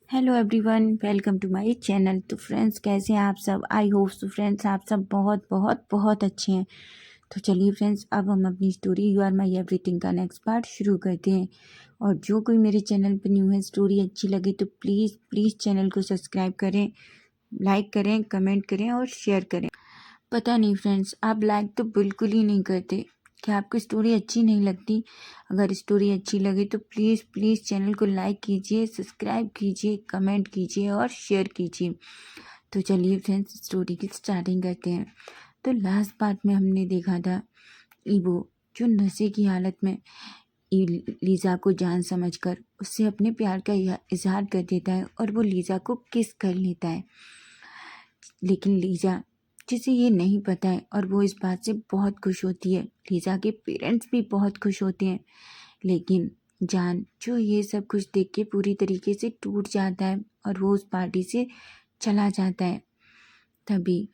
Hello everyone, welcome to my channel. तो friends, कैसे हैं आप सब? आई होप सो फ्रेंड्स आप सब बहुत बहुत बहुत अच्छे हैं। तो चलिए फ्रेंड्स, अब हम अपनी story you are my everything का नेक्स्ट पार्ट शुरू करते हैं। और जो कोई मेरे चैनल पर न्यू है, स्टोरी अच्छी लगे तो प्लीज़ प्लीज़ चैनल को सब्सक्राइब करें, लाइक करें, कमेंट करें और शेयर करें। पता नहीं फ्रेंड्स, आप लाइक तो बिल्कुल ही नहीं करते। क्या आपको स्टोरी अच्छी नहीं लगती? अगर स्टोरी अच्छी लगे तो प्लीज़ प्लीज़ चैनल को लाइक कीजिए, सब्सक्राइब कीजिए, कमेंट कीजिए और शेयर कीजिए। तो चलिए फ्रेंड्स, स्टोरी की स्टार्टिंग करते हैं। तो लास्ट पार्ट में हमने देखा था ईवो जो नशे की हालत में लीज़ा को जान समझकर उससे अपने प्यार का इजहार कर देता है और वो लीज़ा को किस कर लेता है। लेकिन लीज़ा, जिसे ये नहीं पता है, और वो इस बात से बहुत खुश होती है। लीज़ा के पेरेंट्स भी बहुत खुश होते हैं। लेकिन जान, जो ये सब कुछ देख के पूरी तरीके से टूट जाता है और वो उस पार्टी से चला जाता है। तभी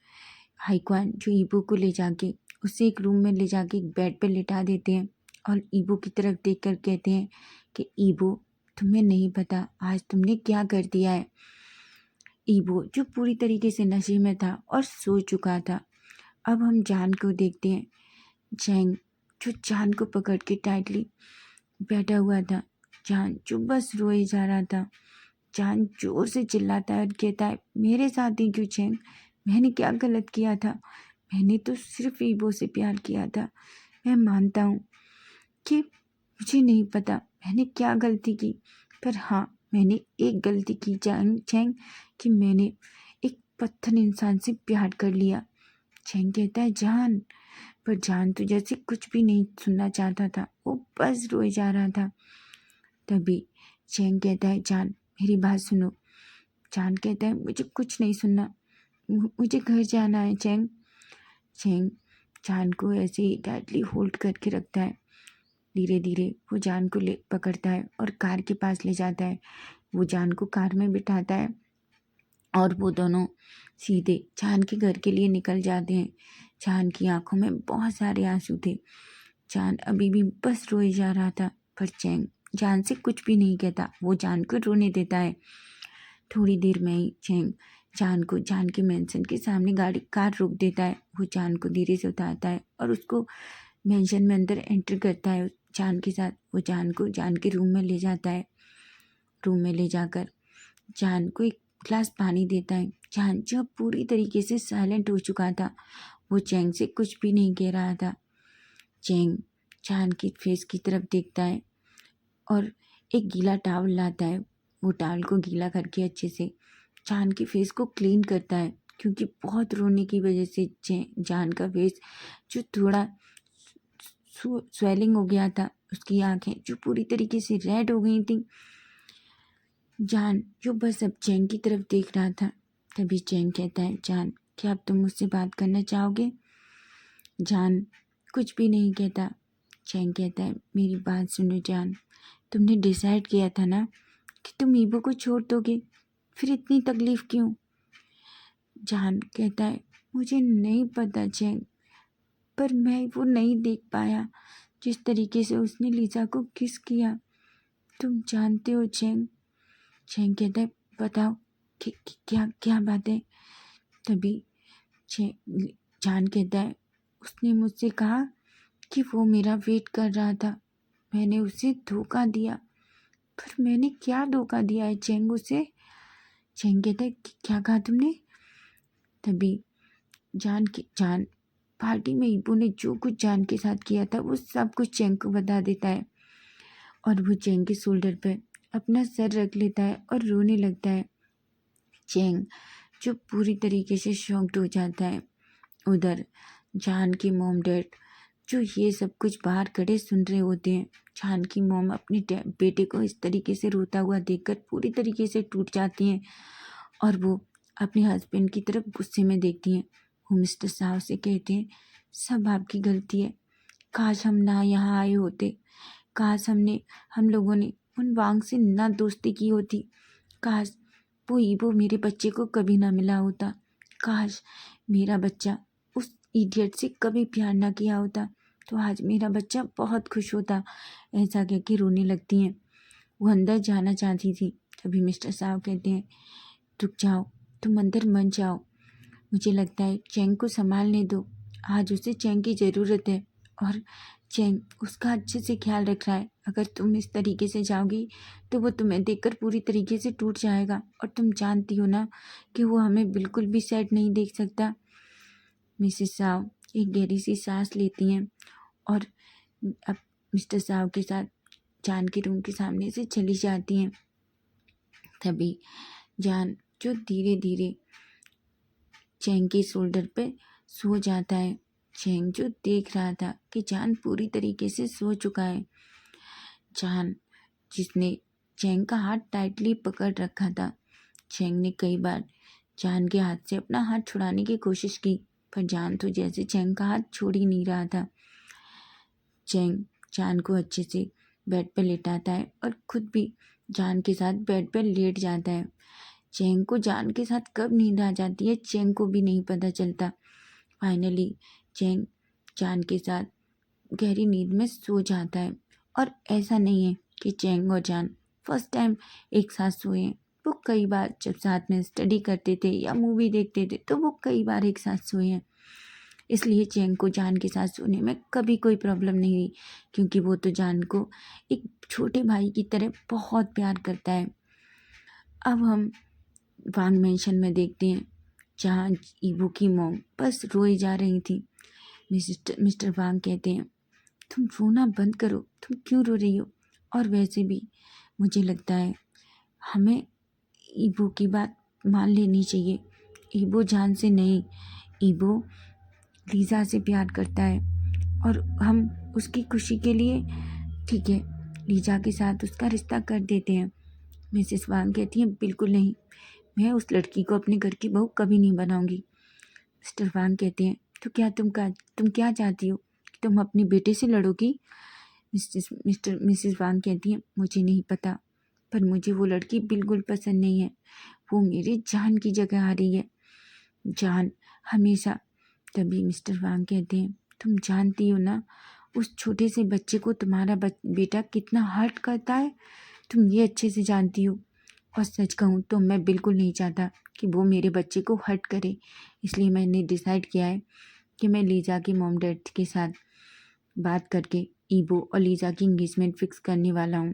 हाईक्वान जो ईबो को ले जाके उसे एक रूम में ले जाके एक बेड पर लिटा देते हैं और ईबो की तरफ देखकर कहते हैं कि ईबो, तुम्हें नहीं पता आज तुमने क्या कर दिया है। ईबो जो पूरी तरीके से नशे में था और सो चुका था। अब हम जान को देखते हैं। चैंग जो जान को पकड़ के टाइटली बैठा हुआ था। जान जो बस रोए जा रहा था। जान जोर से चिल्लाता है और कहता है, मेरे साथ ही क्यों चैंग? मैंने क्या गलत किया था? मैंने तो सिर्फ ईबो से प्यार किया था। मैं मानता हूँ कि मुझे नहीं पता मैंने क्या गलती की, पर हाँ, मैंने एक गलती की चैंग कि मैंने एक पत्थर इंसान से प्यार कर लिया। चैंग कहता है, जान। पर जान तो जैसे कुछ भी नहीं सुनना चाहता था, वो बस रोए जा रहा था। तभी चैंग कहता है, जान मेरी बात सुनो। जान कहता है, मुझे कुछ नहीं सुनना, मुझे घर जाना है। चैंग चैंग जान को ऐसे ही टाइटली होल्ड करके रखता है। धीरे धीरे वो जान को ले पकड़ता है और कार के पास ले जाता है। वो जान को कार में बिठाता है और वो दोनों सीधे जान के घर के लिए निकल जाते हैं। जान की आंखों में बहुत सारे आंसू थे। जान अभी भी बस रोए जा रहा था, पर चैंग जान से कुछ भी नहीं कहता, वो जान को रोने देता है। थोड़ी देर में ही चैंग जान को जान के मेंशन के सामने कार रोक देता है। वो जान को धीरे से उतारता है और उसको मेंशन में अंदर एंटर करता है जान के साथ। वो जान को जान के रूम में ले जाता है। रूम में ले जाकर जान को एक ग्लास पानी देता है। जान जो पूरी तरीके से साइलेंट हो चुका था, वो चैंग से कुछ भी नहीं कह रहा था। चैंग जान की फेस की तरफ देखता है और एक गीला टॉवल लाता है। वो टॉवल को गीला करके अच्छे से जान की फेस को क्लीन करता है, क्योंकि बहुत रोने की वजह से जान का फेस जो थोड़ा स्वेलिंग हो गया था, उसकी आंखें जो पूरी तरीके से रेड हो गई थी। जान जो बस अब चैंग की तरफ देख रहा था। तभी चैंग कहता है, जान क्या अब तुम मुझसे बात करना चाहोगे? जान कुछ भी नहीं कहता। चैंग कहता है, मेरी बात सुनो जान, तुमने डिसाइड किया था ना कि तुम ईबो को छोड़ दोगे, फिर इतनी तकलीफ क्यों? जान कहता है, मुझे नहीं पता चैंग, पर मैं वो नहीं देख पाया जिस तरीके से उसने लीजा को किस किया। तुम जानते हो चैंग? चैंग कहता है, बताओ क्या क्या बात है? तभी जान कहता है, उसने मुझसे कहा कि वो मेरा वेट कर रहा था, मैंने उसे धोखा दिया। पर मैंने क्या धोखा दिया है चैंग उसे? चैंग कहता है, क्या कहा तुमने? तभी जान पार्टी में ईबो ने जो कुछ जान के साथ किया था वो सब कुछ चैंग को बता देता है। और वो चैंग के शोल्डर पर अपना सर रख लेता है और रोने लगता है। चैंग जो पूरी तरीके से शॉक्ड हो जाता है। उधर जान की मॉम डैड जो ये सब कुछ बाहर खड़े सुन रहे होते हैं। जान की मॉम अपने बेटे को इस तरीके से रोता हुआ देखकर पूरी तरीके से टूट जाती हैं और वो अपने हस्बैंड की तरफ गुस्से में देखती हैं। वो मिस्टर साहब से कहते हैं, सब आपकी गलती है, काश हम ना यहाँ आए होते, काश हम लोगों ने उन वांग से ना दोस्ती की होती, काश वो ईबो मेरे बच्चे को कभी ना मिला होता, काश मेरा बच्चा उस इडियट से कभी प्यार ना किया होता, तो आज मेरा बच्चा बहुत खुश होता। ऐसा कह के रोने लगती हैं। वो अंदर जाना चाहती थी, तभी मिस्टर साव कहते हैं, रुक जाओ, तुम अंदर मत जाओ, मुझे लगता है चैंग को संभालने दो, आज उसे चैंग की ज़रूरत है और चैंग उसका अच्छे से ख्याल रख रहा है। अगर तुम इस तरीके से जाओगी तो वो तुम्हें देखकर पूरी तरीके से टूट जाएगा और तुम जानती हो ना कि वो हमें बिल्कुल भी सैड नहीं देख सकता। मिसेस साव एक गहरी सी सांस लेती हैं और अब मिस्टर साव के साथ जान के रूम के सामने से चली जाती हैं। तभी जान जो धीरे धीरे चैंग के शोल्डर पे सो जाता है। चैंग जो देख रहा था कि जान पूरी तरीके से सो चुका है। जान जिसने चैंग का हाथ टाइटली पकड़ रखा था। चैंग ने कई बार जान के हाथ से अपना हाथ छुड़ाने की कोशिश की, पर जान तो जैसे चैंग का हाथ छोड़ ही नहीं रहा था। चैंग जान को अच्छे से बेड पर लेटाता है और खुद भी जान के साथ बेड पर लेट जाता है। चैंग को जान के साथ कब नींद आ जाती है चैंग को भी नहीं पता चलता। फाइनली चैंग जान के साथ गहरी नींद में सो जाता है। और ऐसा नहीं है कि चैंग और जान फर्स्ट टाइम एक साथ सोए हैं। वो कई बार जब साथ में स्टडी करते थे या मूवी देखते थे तो वो कई बार एक साथ सोए हैं। इसलिए चैंग को जान के साथ सोने में कभी कोई प्रॉब्लम नहीं हुई, क्योंकि वो तो जान को एक छोटे भाई की तरह बहुत प्यार करता है। अब हम वांग मेंशन में देखते हैं जहाँ ईबू की मॉम बस रोई जा रही थी। मिस्टर वांग कहते हैं, तुम रोना बंद करो, तुम क्यों रो रही हो? और वैसे भी मुझे लगता है हमें ईबू की बात मान लेनी चाहिए। ईबू जान से नहीं, ईबू लीज़ा से प्यार करता है और हम उसकी खुशी के लिए ठीक है लीज़ा के साथ उसका रिश्ता कर देते हैं। मिसेस वांग कहती हैं, बिल्कुल नहीं, मैं उस लड़की को अपने घर की बहू कभी नहीं बनाऊंगी। मिस्टर वांग कहते हैं, तो क्या तुम क्या चाहती हो कि तुम अपने बेटे से लड़ोगी? मिसेस वांग कहती हैं, मुझे नहीं पता, पर मुझे वो लड़की बिल्कुल पसंद नहीं है। वो मेरी जान की जगह आ रही है, जान हमेशा। तभी मिस्टर वांग कहते हैं, तुम जानती हो ना उस छोटे से बच्चे को तुम्हारा बेटा कितना हर्ट करता है, तुम ये अच्छे से जानती हो। और सच कहूँ तो मैं बिल्कुल नहीं चाहता कि वो मेरे बच्चे को हर्ट करे। इसलिए मैंने डिसाइड किया है कि मैं लीजा के मॉम डैड के साथ बात करके ईबो और लीजा की इंगेजमेंट फिक्स करने वाला हूँ।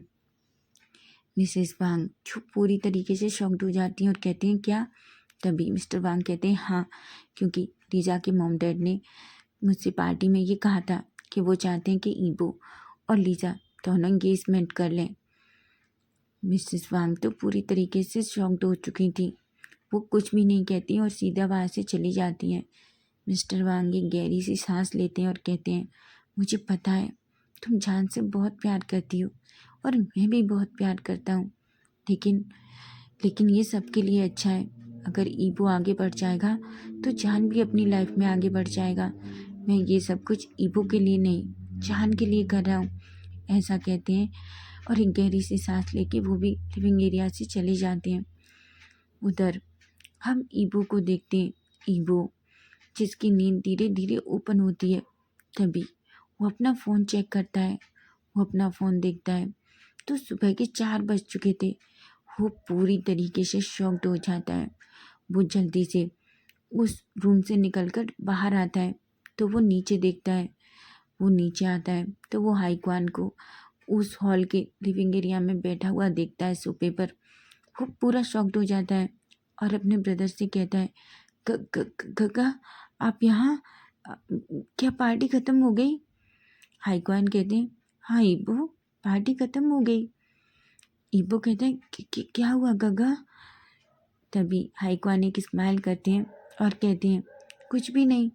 मिसेस वांग जो पूरी तरीके से शॉक्ड हो जाती हैं और कहते हैं, क्या? तभी मिस्टर वांग कहते हैं, हाँ, क्योंकि लीजा के मॉम डैड ने मुझसे पार्टी में ये कहा था कि वो चाहते हैं कि ईबो और लीजा दोनों इंगेजमेंट कर लें। मिसेस वांग तो पूरी तरीके से शॉक्ड हो चुकी थी। वो कुछ भी नहीं कहती और सीधा वहाँ से चली जाती हैं। मिस्टर वांग एक गहरी सी सांस लेते हैं और कहते हैं, मुझे पता है तुम जान से बहुत प्यार करती हो और मैं भी बहुत प्यार करता हूँ, लेकिन ये सबके लिए अच्छा है। अगर ईबो आगे बढ़ जाएगा तो जान भी अपनी लाइफ में आगे बढ़ जाएगा। मैं ये सब कुछ ईबो के लिए नहीं, जान के लिए कर रहा हूँ, ऐसा कहते हैं और एक गहरी सी सांस लेके वो भी लिविंग एरिया से चले जाते हैं। उधर हम ईबो को देखते हैं, ईबो जिसकी नींद धीरे धीरे ओपन होती है। तभी वो अपना फ़ोन चेक करता है। वो अपना फ़ोन देखता है तो सुबह के 4 बज चुके थे। वो पूरी तरीके से शॉक्ड हो जाता है। वो जल्दी से उस रूम से निकलकर बाहर आता है तो वो नीचे देखता है। वो नीचे आता है तो वो हाईक्वान को उस हॉल के लिविंग एरिया में बैठा हुआ देखता है सोफे पर। वो पूरा शॉक्ड हो जाता है और अपने ब्रदर से कहता है, गगा आप यहाँ, क्या पार्टी ख़त्म हो गई? हाईक्वान कहते हैं, हाँ ईबो, पार्टी ख़त्म हो गई। ईबो कहते हैं, क्या हुआ गगा? तभी हाईक्वान एक स्माइल करते हैं और कहते हैं, कुछ भी नहीं,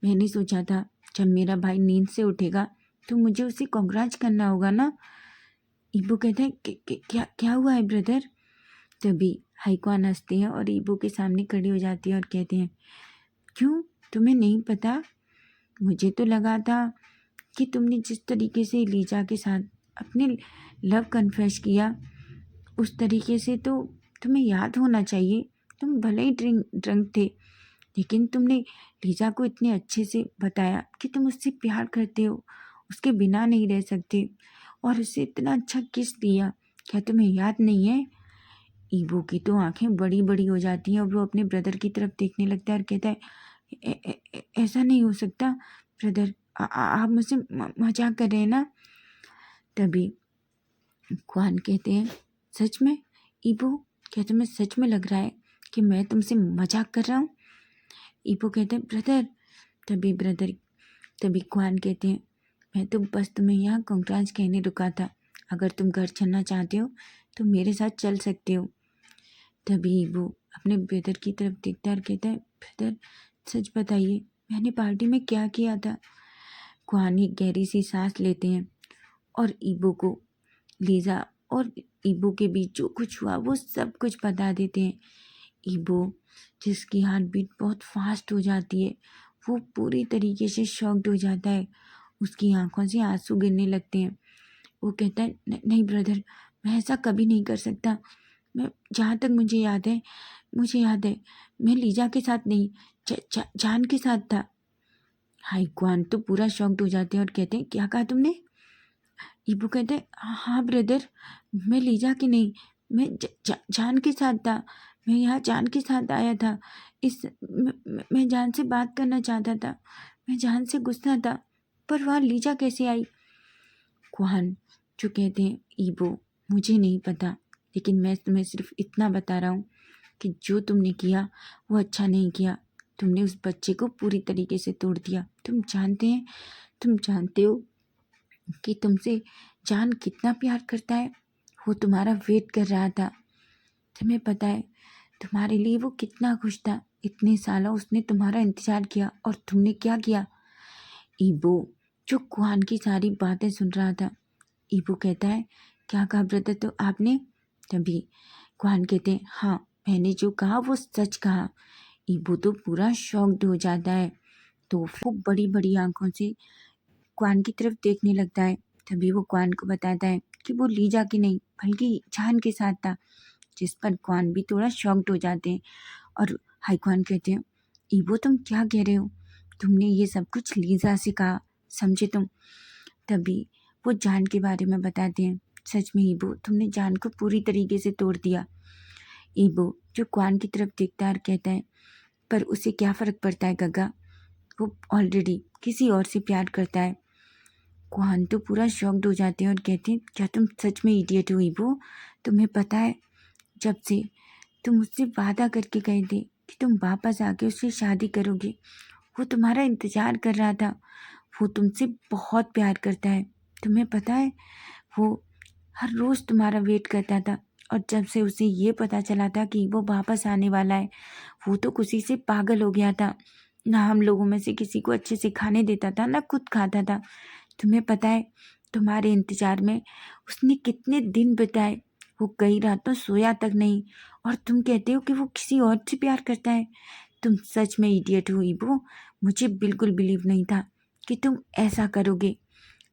मैंने सोचा था जब मेरा भाई नींद से उठेगा तो मुझे उसे कॉन्ग्रेट करना होगा ना। ईबो कहते हैं, क्या क्या हुआ है ब्रदर? तभी हाईक्वान हंसते हैं और ईबो के सामने खड़ी हो जाती है और कहते हैं, क्यों, तुम्हें नहीं पता? मुझे तो लगा था कि तुमने जिस तरीके से लीजा के साथ अपने लव कन्फेस किया उस तरीके से तो तुम्हें याद होना चाहिए। तुम भले ही ड्रंक थे, लेकिन तुमने लीजा को इतने अच्छे से बताया कि तुम उससे प्यार करते हो, उसके बिना नहीं रह सकते, और उसे इतना अच्छा किस दिया। क्या तुम्हें याद नहीं है? ईबो की तो आंखें बड़ी बड़ी हो जाती हैं और वो अपने ब्रदर की तरफ देखने लगता है और कहता है, ऐसा नहीं हो सकता ब्रदर, आप मुझसे मजाक कर रहे हैं ना। तभी क्वान कहते हैं, सच में ईबो, क्या तुम्हें सच में लग रहा है कि मैं तुमसे मजाक कर रहा हूँ? ईबो कहते हैं, ब्रदर। तभी क्वान कहते हैं, मैं तो बस तुम्हें यहाँ कंग्रेट्स कहने रुका था, अगर तुम घर चलना चाहते हो तो मेरे साथ चल सकते हो। तभी वो अपने ब्रदर की तरफ देखता है और कहता है, ब्रदर सच बताइए मैंने पार्टी में क्या किया था? क्वान एक गहरी सी सांस लेते हैं और ईबो को लीजा और ईबो के बीच जो कुछ हुआ वो सब कुछ बता देते हैं। ईबो, जिसकी हार्ट बीट बहुत फास्ट हो जाती है, वो पूरी तरीके से शॉक्ड हो जाता है, उसकी आंखों से आंसू गिरने लगते हैं। वो कहता है, नहीं ब्रदर, मैं ऐसा कभी नहीं कर सकता। मैं जहाँ तक मुझे याद है मैं लीजा के साथ नहीं, जान के साथ था। हाई क्वान तो पूरा शॉक्ड हो जाते हैं और कहते हैं, क्या कहा तुमने? ईबू कहते हैं, हाँ ब्रदर, मैं लीजा की नहीं, मैं जान के साथ था। मैं यहाँ जान के साथ आया था। मैं जान से बात करना चाहता था, मैं जान से गुस्सा था, पर वहाँ लीजा कैसे आई? क्वान जो कहते हैं, ईबो मुझे नहीं पता, लेकिन मैं तुम्हें सिर्फ इतना बता रहा हूँ कि जो तुमने किया वो अच्छा नहीं किया। तुमने उस बच्चे को पूरी तरीके से तोड़ दिया। तुम जानते हो कि तुमसे जान कितना प्यार करता है। वो तुम्हारा वेट कर रहा था। तुम्हें पता है तुम्हारे लिए वो कितना खुश था। इतने सालों उसने तुम्हारा इंतजार किया और तुमने क्या किया? ईबो जो क्वान की सारी बातें सुन रहा था, ईबो कहता है, क्या कहा ब्रदर तो आपने? तभी क्वान कहते हैं, हाँ मैंने जो कहा वो सच कहा। ईबो तो पूरा शॉक्ड हो जाता है, तो वो बड़ी बड़ी आंखों से क्वान की तरफ देखने लगता है। तभी वो क्वान को बताता है कि वो लीजा की नहीं बल्कि जान के साथ था, जिस पर क्वान भी थोड़ा शॉक्ड हो जाते हैं। और हाई क्वान कहते हैं, ईबो तुम क्या कह रहे हो? तुमने ये सब कुछ लीजा से कहा, समझे तुम? तभी वो जान के बारे में बताते हैं। सच में ईबो, तुमने जान को पूरी तरीके से तोड़ दिया। ईबो जो क्वान की तरफ देखता है और कहता है, पर उसे क्या फ़र्क पड़ता है गग्गा, वो ऑलरेडी किसी और से प्यार करता है। क्वान तो पूरा शॉक्ड हो जाते हैं और कहते हैं, क्या तुम सच में इडियट हो ईबो? तुम्हें पता है जब से तुम मुझसे वादा करके गए थे कि तुम वापस आके उससे शादी करोगे, वो तुम्हारा इंतज़ार कर रहा था। वो तुमसे बहुत प्यार करता है। तुम्हें पता है वो हर रोज़ तुम्हारा वेट करता था, और जब से उसे ये पता चला था कि वो वापस आने वाला है, वो तो खुशी से पागल हो गया था। ना हम लोगों में से किसी को अच्छे से खाने देता था, ना खुद खाता था। तुम्हें पता है तुम्हारे इंतज़ार में उसने कितने दिन बिताए, वो कई रातों सोया तक नहीं, और तुम कहते हो कि वो किसी और से प्यार करता है। तुम सच में इडियट हो ईबो, मुझे बिल्कुल बिलीव नहीं था कि तुम ऐसा करोगे।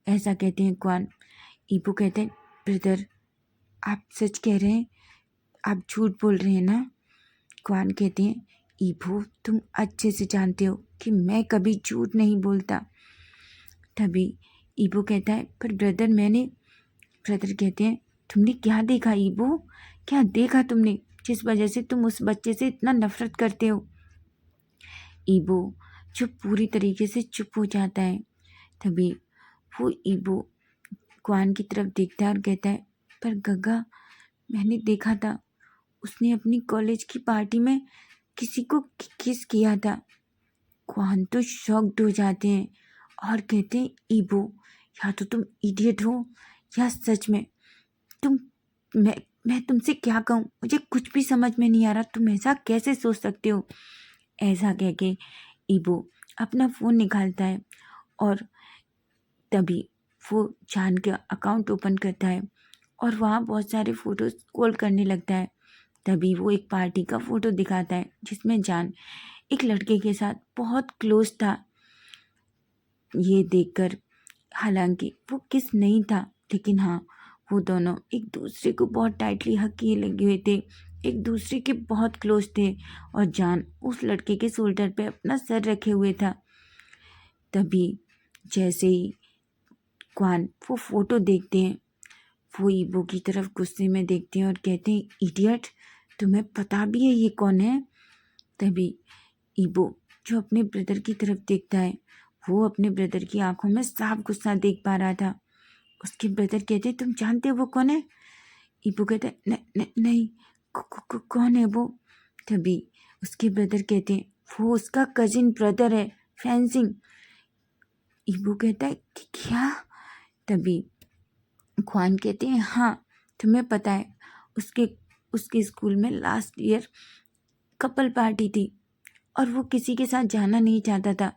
ऐसा कहते हैं क्वान। ईबो कहते हैं, ब्रदर आप सच कह रहे हैं, आप झूठ बोल रहे हैं ना? क्वान कहते हैं, ईबो तुम अच्छे से जानते हो कि मैं कभी झूठ नहीं बोलता। तभी ईबो कहता है, पर ब्रदर कहते हैं, तुमने क्या देखा ईबो? क्या देखा तुमने जिस वजह से तुम उस बच्चे से इतना नफरत करते हो? ईबो जो पूरी तरीके से चुप हो जाता है। तभी वो ईबो क्वान की तरफ देखता है और कहता है, पर गग्गा मैंने देखा था उसने अपनी कॉलेज की पार्टी में किसी को किस किया था। क्वान तो शॉक्ड हो जाते हैं और कहते हैं, ईबो या तो तुम इडियट हो या सच में तुम मैं तुमसे क्या कहूँ, मुझे कुछ भी समझ में नहीं आ रहा। तुम ऐसा कैसे सोच सकते हो? ऐसा कह के ईबो अपना फ़ोन निकालता है और तभी वो जान का अकाउंट ओपन करता है और वहाँ बहुत सारे फ़ोटोज़ स्क्रॉल करने लगता है। तभी वो एक पार्टी का फ़ोटो दिखाता है जिसमें जान एक लड़के के साथ बहुत क्लोज था। ये देखकर, हालांकि वो किस नहीं था, लेकिन हाँ वो दोनों एक दूसरे को बहुत टाइटली हग किए लगे हुए थे, एक दूसरे के बहुत क्लोज थे, और जान उस लड़के के शोल्डर पे अपना सर रखे हुए था। तभी जैसे ही क्वान वो फ़ोटो देखते हैं, वो ईबो की तरफ गुस्से में देखते हैं और कहते हैं, इडियट तुम्हें पता भी है ये कौन है? तभी ईबो जो अपने ब्रदर की तरफ देखता है, वो अपने ब्रदर की आंखों में साफ गुस्सा देख पा रहा था। उसके ब्रदर कहते, तुम जानते हो वो कौन है? ईबो कहता है, नहीं, कौन है वो? तभी उसके ब्रदर कहते हैं, वो उसका कजिन ब्रदर है, फेंसिंग। ईबो कहता है कि क्या? तभी ख्वान कहते हैं, हाँ, तुम्हें पता है उसके उसके स्कूल में लास्ट ईयर कपल पार्टी थी और वो किसी के साथ जाना नहीं चाहता था,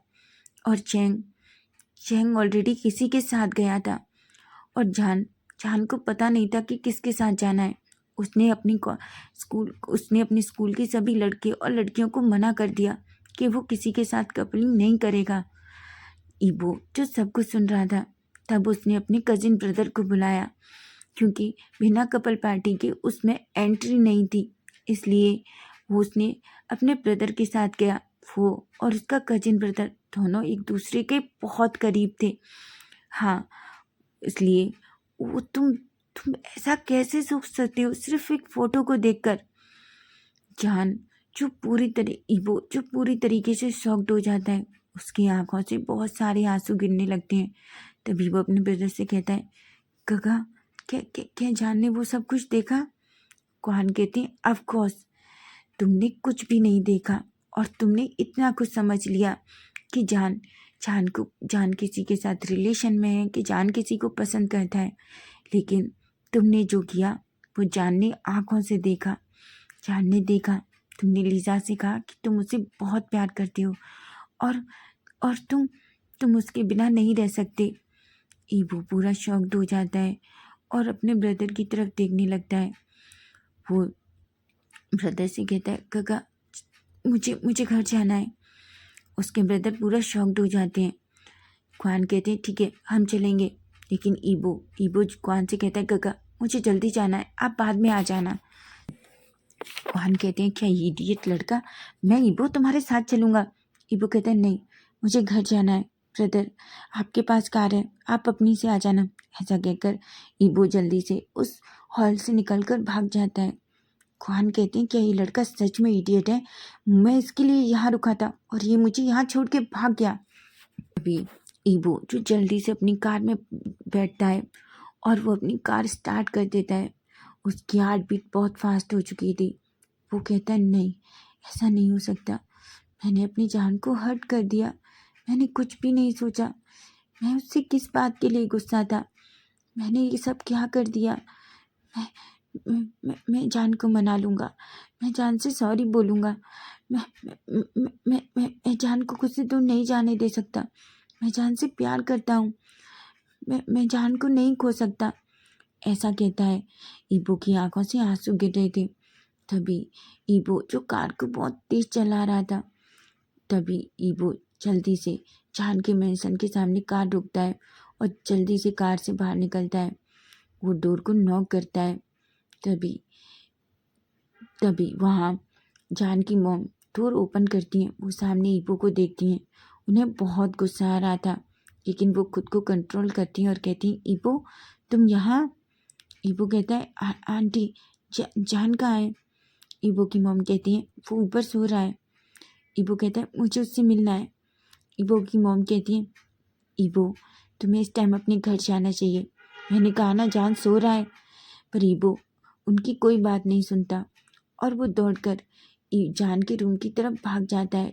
और चैंग ऑलरेडी किसी के साथ गया था, और जान को पता नहीं था कि किसके साथ जाना है। उसने अपनी स्कूल की सभी लड़के और लड़कियों को मना कर दिया कि वो किसी के साथ कपलिंग नहीं करेगा। ईबो जो सब कुछ सुन रहा था, तब उसने अपने कजिन ब्रदर को बुलाया, क्योंकि बिना कपल पार्टी के उसमें एंट्री नहीं थी, इसलिए उसने अपने ब्रदर के साथ गया। वो और उसका कजिन ब्रदर दोनों एक दूसरे के बहुत करीब थे। हाँ, इसलिए वो तुम ऐसा कैसे सोच सकते हो सिर्फ एक फोटो को देखकर? ईबो जो पूरी तरीके से शॉक्ड हो जाता है, उसकी आंखों से बहुत सारे आंसू गिरने लगते हैं। तभी वो अपने ब्रदर से कहता है, काका, क्या जान ने वो सब कुछ देखा? कुहान कहते हैं, ऑफ कोर्स, तुमने कुछ भी नहीं देखा और तुमने इतना कुछ समझ लिया कि जान किसी के साथ रिलेशन में है, कि जान किसी को पसंद करता है, लेकिन तुमने जो किया वो जान ने आंखों से देखा। जान ने देखा, तुमने लीजा से कहा कि तुम उसे बहुत प्यार करते हो और तुम उसके बिना नहीं रह सकते। ईबो पूरा शॉक्ड हो जाता है और अपने ब्रदर की तरफ देखने लगता है। वो ब्रदर से कहता है, काका, मुझे घर जाना है। उसके ब्रदर पूरा शॉक्ड हो जाते हैं। क्वान कहते हैं, ठीक है, हम चलेंगे, लेकिन ईबो क्वान से कहता है, काका, मुझे जल्दी जाना है, आप बाद में आ जाना। क्वान कहते हैं, क्या इडियट लड़का, मैं ईबो तुम्हारे साथ चलूँगा। ईबो कहता है, नहीं, मुझे घर जाना है। ब्रदर, आपके पास कार है, आप अपनी से आ जाना। ऐसा कहकर ईबो जल्दी से उस हॉल से निकलकर भाग जाता है। क्वान कहते हैं, क्या ये लड़का सच में इडियट है? मैं इसके लिए यहाँ रुका था और ये मुझे यहाँ छोड़ के भाग गया। अभी ईबो जो जल्दी से अपनी कार में बैठता है और वो अपनी कार स्टार्ट कर देता है। उसकी हार्ट बीट बहुत फास्ट हो चुकी थी। वो कहता है, नहीं, ऐसा नहीं हो सकता, मैंने अपनी जान को हर्ट कर दिया, मैंने कुछ भी नहीं सोचा, मैं उससे किस बात के लिए गुस्सा था, मैंने ये सब क्या कर दिया। मैं जान को मना लूँगा, मैं जान से सॉरी बोलूँगा, मैं जान को खुद से दूर नहीं जाने दे सकता, मैं जान से प्यार करता हूँ, मैं जान को नहीं खो सकता। ऐसा कहता है। ईबो की आंखों से आंसू गिर रहे थे। तभी ईबो जो कार को बहुत तेज चला रहा था, तभी ईबो जल्दी से जान के मेंशन के सामने कार रुकता है और जल्दी से कार से बाहर निकलता है। वो डोर को नॉक करता है। तभी वहाँ जान की मॉम डोर ओपन करती हैं। वो सामने ईबो को देखती हैं। उन्हें बहुत गुस्सा आ रहा था, लेकिन वो खुद को कंट्रोल करती हैं और कहती हैं, ईबो, तुम यहाँ? ईबो कहता है, आंटी, जान कहाँ है? ईबो की मॉम कहती हैं, वो ऊपर सो रहा है। ईबो कहता है, मुझे उससे मिलना है। ईबो की मॉम कहती है, ईबो, तुम्हें इस टाइम अपने घर जाना चाहिए, मैंने कहा ना, जान सो रहा है। पर ईबो उनकी कोई बात नहीं सुनता और वो दौड़कर जान के रूम की तरफ भाग जाता है।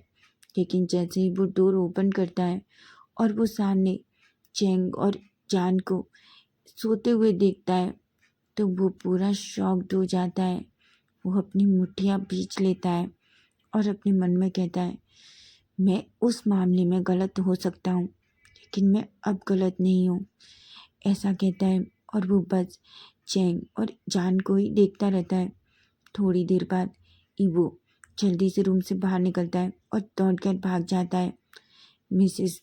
लेकिन जैसे ही वो डोर ओपन करता है और वो सामने चैंग और जान को सोते हुए देखता है, तो वो पूरा शॉक्ड हो जाता है। वो अपनी मुट्ठियाँ भींच लेता है और अपने मन में कहता है, मैं उस मामले में गलत हो सकता हूँ, लेकिन मैं अब गलत नहीं हूँ। ऐसा कहता है और वो बस चैंग और जान को ही देखता रहता है। थोड़ी देर बाद ईबो जल्दी से रूम से बाहर निकलता है और दौड़कर भाग जाता है। मिसेस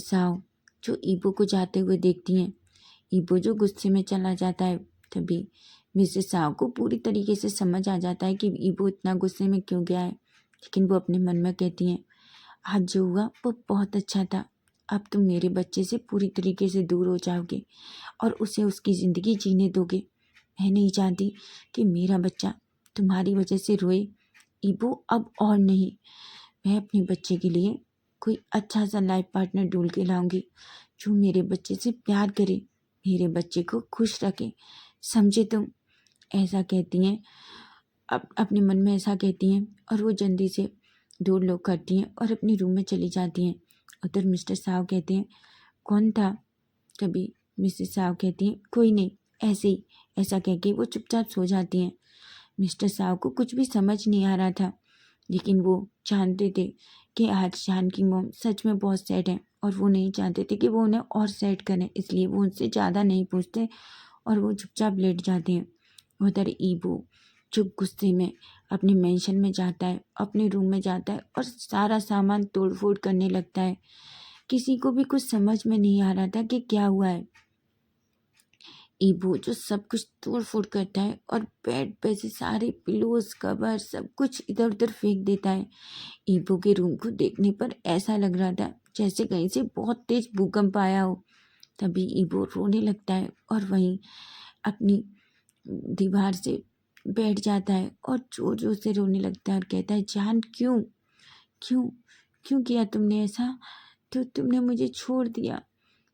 साओ जो ईबो को जाते हुए देखती हैं। ईबो जो गुस्से में चला जाता है। तभी मिसेस साओ को पूरी तरीके से समझ आ जाता है कि ईबो इतना गुस्से में क्यों गया है, लेकिन वो अपने मन में कहती हैं, आज जो हुआ वो बहुत अच्छा था, अब तुम मेरे बच्चे से पूरी तरीके से दूर हो जाओगे और उसे उसकी ज़िंदगी जीने दोगे। मैं नहीं चाहती कि मेरा बच्चा तुम्हारी वजह से रोए। ईबो अब और नहीं, मैं अपने बच्चे के लिए कोई अच्छा सा लाइफ पार्टनर ढूंढ के लाऊंगी जो मेरे बच्चे से प्यार करे, मेरे बच्चे को खुश रखे, समझे तुम। ऐसा कहती हैं, अपने मन में ऐसा कहती हैं और वो जल्दी से डोर लॉक करती हैं और अपने रूम में चली जाती हैं। उधर मिस्टर साहब कहते हैं, कौन था? तभी मिसेस साहब कहती हैं, कोई नहीं, ऐसे ही। ऐसा कह के वो चुपचाप सो जाती हैं। मिस्टर साहब को कुछ भी समझ नहीं आ रहा था, लेकिन वो जानते थे कि आज जान की मॉम सच में बहुत सैड है और वो नहीं चाहते थे कि वो उन्हें और सैड करें, इसलिए वो उनसे ज़्यादा नहीं पूछते और वो चुपचाप लेट जाते हैं। उधर ईबो जो गुस्से में अपने मेंशन में जाता है, अपने रूम में जाता है और सारा सामान तोड़ फोड़ करने लगता है। किसी को भी कुछ समझ में नहीं आ रहा था कि क्या हुआ है। ईबो जो सब कुछ तोड़ फोड़ करता है और बेड पे से सारे पिलोज कवर सब कुछ इधर उधर फेंक देता है। ईबो के रूम को देखने पर ऐसा लग रहा था जैसे कहीं से बहुत तेज भूकंप आया हो। तभी ईबो रोने लगता है और वहीं अपनी दीवार से बैठ जाता है और जोर जोर से रोने लगता है और कहता है, जान क्यों क्यों क्यों किया तुमने ऐसा? तो तुमने मुझे छोड़ दिया।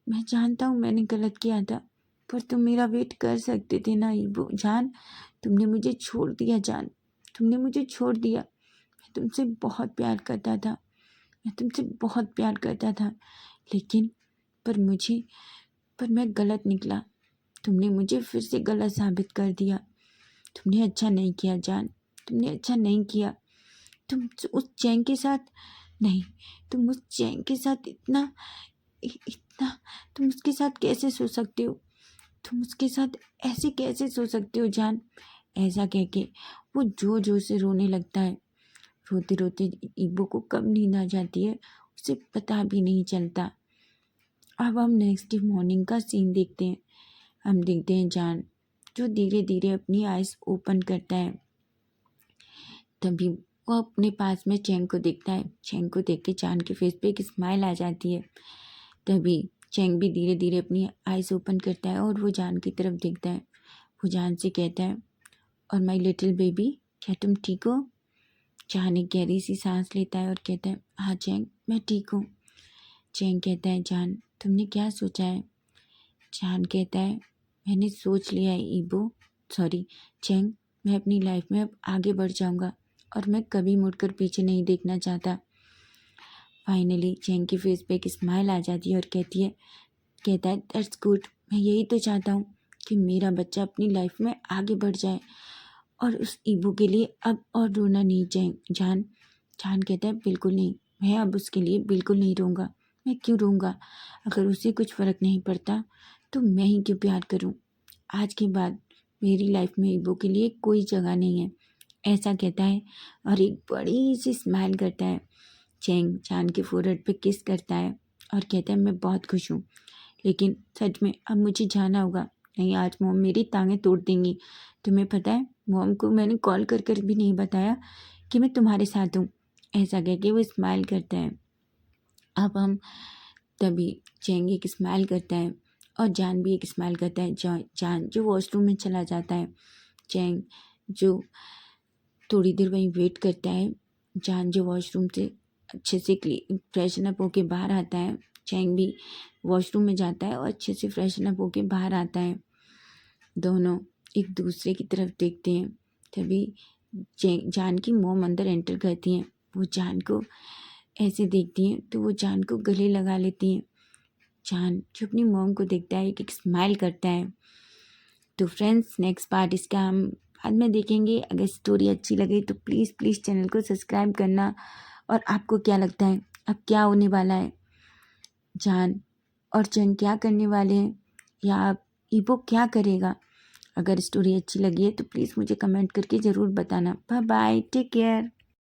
मैं जानता हूँ मैंने गलत किया था, पर तुम मेरा वेट कर सकते थे ना ईबो। जान, तुमने मुझे छोड़ दिया। जान, तुमने मुझे छोड़ दिया। मैं तुमसे बहुत प्यार करता था, मैं तुमसे बहुत प्यार करता था, लेकिन पर मैं गलत निकला। तुमने मुझे फिर से गलत साबित कर दिया। तुमने अच्छा नहीं किया जान, तुमने अच्छा नहीं किया। तुम उस चैंग के साथ नहीं, तुम उस चैंग के साथ इतना तुम उसके साथ कैसे सो सकते हो? तुम उसके साथ ऐसे कैसे सो सकते हो जान? ऐसा कह के वो जोर जोर से रोने लगता है। रोते रोते ईबो को कब नींद आ जाती है उसे पता भी नहीं चलता। अब हम नेक्स्ट डे मॉर्निंग का सीन देखते हैं। हम देखते हैं जान जो धीरे धीरे अपनी आइज ओपन करता है। तभी वो अपने पास में चैंग को देखता है। चैंग को देख के जान के फेस पे एक स्माइल आ जाती है। तभी चैंग भी धीरे धीरे अपनी आइज ओपन करता है और वो जान की तरफ देखता है। वो जान से कहता है, और माई लिटिल बेबी, क्या तुम ठीक हो? जान एक गहरी सी सांस लेता है और कहता है, हाँ चैंग, मैं ठीक हूँ। चैंग कहता है, जान तुमने क्या सोचा है? जान कहता है, मैंने सोच लिया है ईबो, सॉरी चैंग, मैं अपनी लाइफ में अब आगे बढ़ जाऊंगा और मैं कभी मुड़कर पीछे नहीं देखना चाहता। फाइनली चैंग की फेस पे एक स्माइल आ जाती है और कहता है, दैट्स गुड। मैं यही तो चाहता हूँ कि मेरा बच्चा अपनी लाइफ में आगे बढ़ जाए और उस ईबो के लिए अब और रोना नहीं चाहिए। जान कहता है, बिल्कुल नहीं, मैं अब उसके लिए बिल्कुल नहीं रोऊंगा। मैं क्यों रोऊंगा? अगर उसे कुछ फ़र्क नहीं पड़ता तो मैं ही क्यों प्यार करूं? आज के बाद मेरी लाइफ में ईबो के लिए कोई जगह नहीं है। ऐसा कहता है और एक बड़ी सी स्माइल करता है। चैंग जान के फोrehead पे किस करता है और कहता है, मैं बहुत खुश हूँ, लेकिन सच में अब मुझे जाना होगा, नहीं आज मॉम मेरी टांगें तोड़ देंगी। तुम्हें पता है मॉम को मैंने कॉल कर कर भी नहीं बताया कि मैं तुम्हारे साथ हूँ। ऐसा कह के वो स्माइल करता है। अब हम तभी चैंग एक स्माइल करता है और जान भी एक स्माइल करता है। जान जो वॉशरूम में चला जाता है। चैंग जो थोड़ी देर वहीं वेट करता है। जान जो वॉशरूम से अच्छे से फ्रेशन अप होके बाहर आता है। चैंग भी वॉशरूम में जाता है और अच्छे से फ्रेशन अप होके बाहर आता है। दोनों एक दूसरे की तरफ देखते हैं। तभी जान की मॉम अंदर एंटर करती हैं। वो जान को ऐसे देखती हैं तो वो जान को गले लगा लेती हैं। जान जो अपनी मॉम को देखता है एक स्माइल करता है। तो फ्रेंड्स नेक्स्ट पार्ट इसका हम बाद में देखेंगे। अगर स्टोरी अच्छी लगे तो प्लीज़ प्लीज़ चैनल को सब्सक्राइब करना। और आपको क्या लगता है अब क्या होने वाला है? जान और चैंग क्या करने वाले हैं या अब ईबो क्या करेगा? अगर स्टोरी अच्छी लगी है तो प्लीज़ मुझे कमेंट करके ज़रूर बताना। Bye bye, take care.